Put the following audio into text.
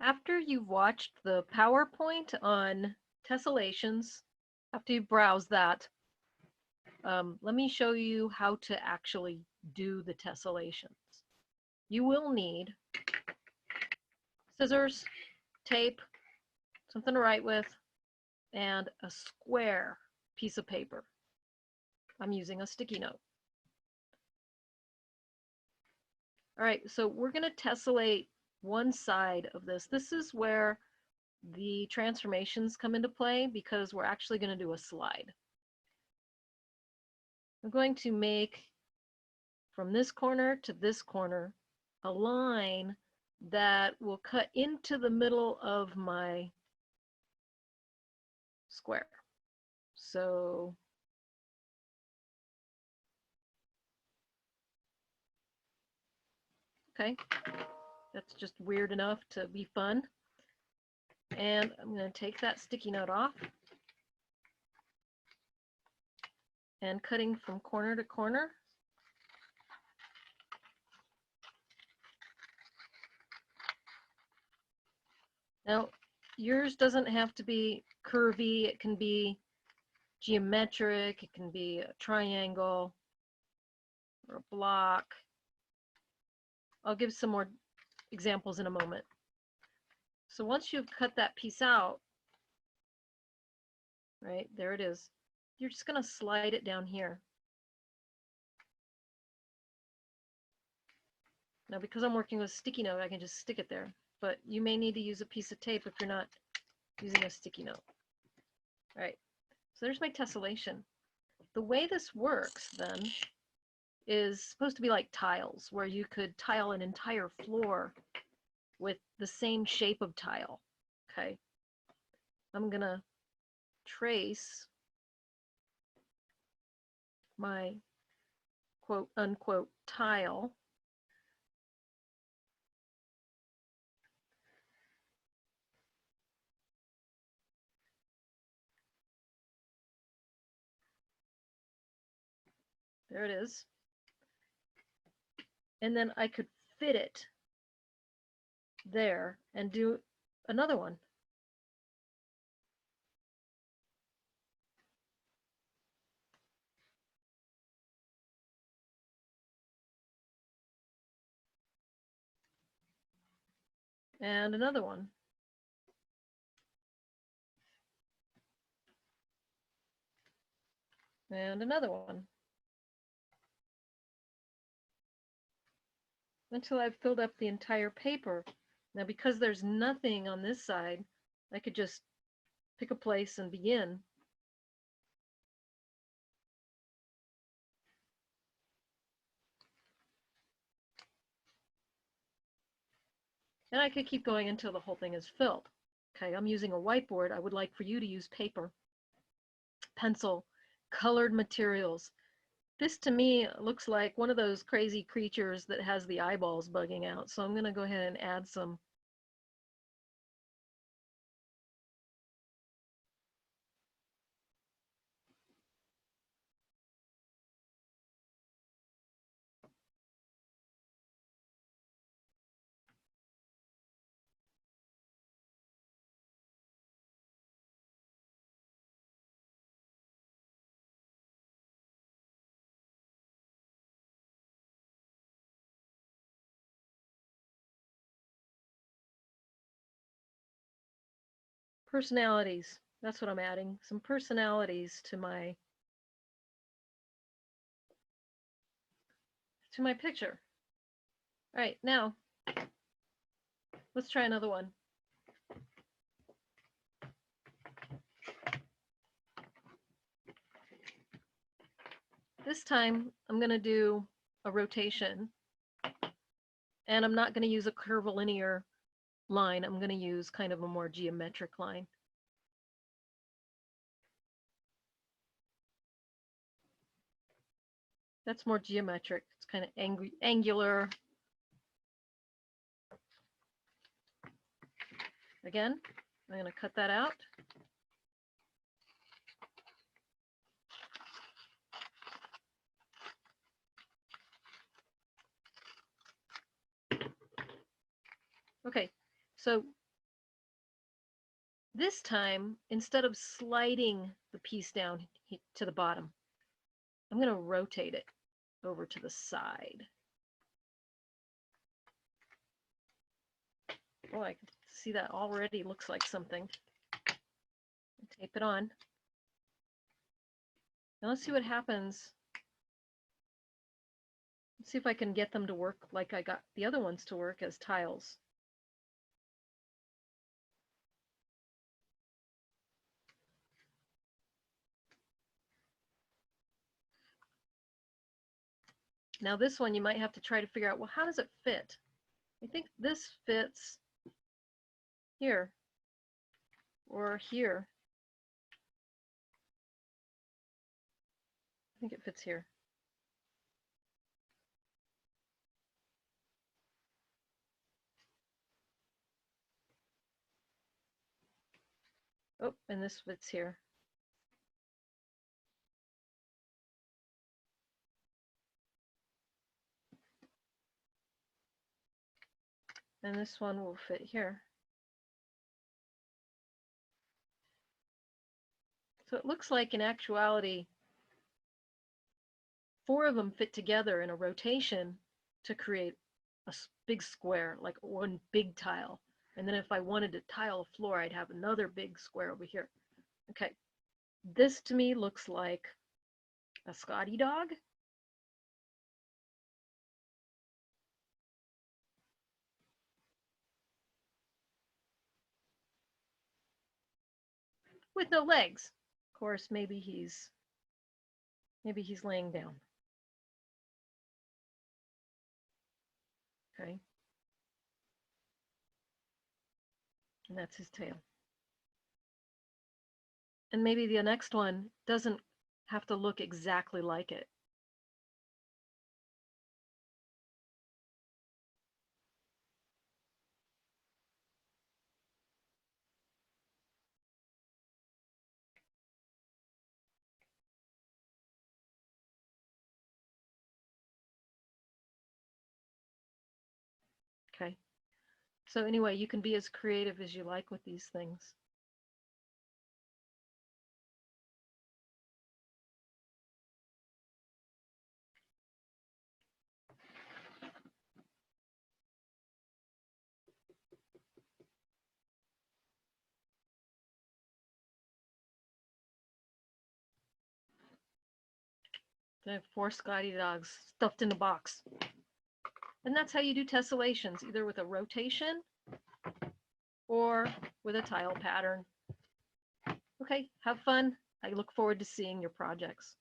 After you've watched the PowerPoint on tessellations, after you browse that, let me show you how to actually do the tessellations. You will need scissors, tape, something to write with, and a square piece of paper. I'm using a sticky note. All right, so we're going to tessellate one side of this. This is where the transformations come into play because we're actually going to do a slide. I'm going to make from this corner to this corner a line that will cut into the middle of my square. So okay, that's just weird enough to be fun. And I'm going to take that sticky note off and cutting from corner to corner. Now, yours doesn't have to be curvy. It can be geometric. It can be a triangle or a block. I'll give some more examples in a moment. So once you've cut that piece out, right, there it is, you're just going to slide it down here. Now, because I'm working with sticky note, I can just stick it there, but you may need to use a piece of tape if you're not using a sticky note. All right, so there's my tessellation. The way this works then is supposed to be like tiles, where you could tile an entire floor with the same shape of tile. Okay, I'm gonna trace my quote unquote tile. There it is. And then I could fit it there and do another one. And another one. And another one. Until I've filled up the entire paper. Now, because there's nothing on this side, I could just pick a place and begin. And I could keep going until the whole thing is filled. Okay, I'm using a whiteboard. I would like for you to use paper, pencil, colored materials. This to me looks like one of those crazy creatures that has the eyeballs bugging out. So I'm going to go ahead and add some personalities. That's what I'm adding. Some personalities to my picture. All right, now let's try another one. This time I'm going to do a rotation, and I'm not going to use a curvilinear line. I'm going to use kind of a more geometric line. That's more geometric. It's kind of angular. Again, I'm going to cut that out. Okay, so This time, instead of sliding the piece down to the bottom, I'm going to rotate it over to the side. Oh, I can see that already looks like something. Tape it on. Now let's see what happens. Let's see if I can get them to work like I got the other ones to work as tiles. Now this one you might have to try to figure out, well, how does it fit? I think this fits here or here. I think it fits here. Oh, and this fits here. And this one will fit here. So it looks like in actuality, 4 of them fit together in a rotation to create a big square, like one big tile. And then if I wanted to tile a floor, I'd have another big square over here. Okay, this to me looks like a Scotty dog. With no legs. Of course, maybe he's laying down. Okay. And that's his tail. And maybe the next one doesn't have to look exactly like it. Okay. So anyway, you can be as creative as you like with these things. I have 4 Scotty dogs stuffed in a box. And that's how you do tessellations, either with a rotation or with a tile pattern. Okay, have fun. I look forward to seeing your projects.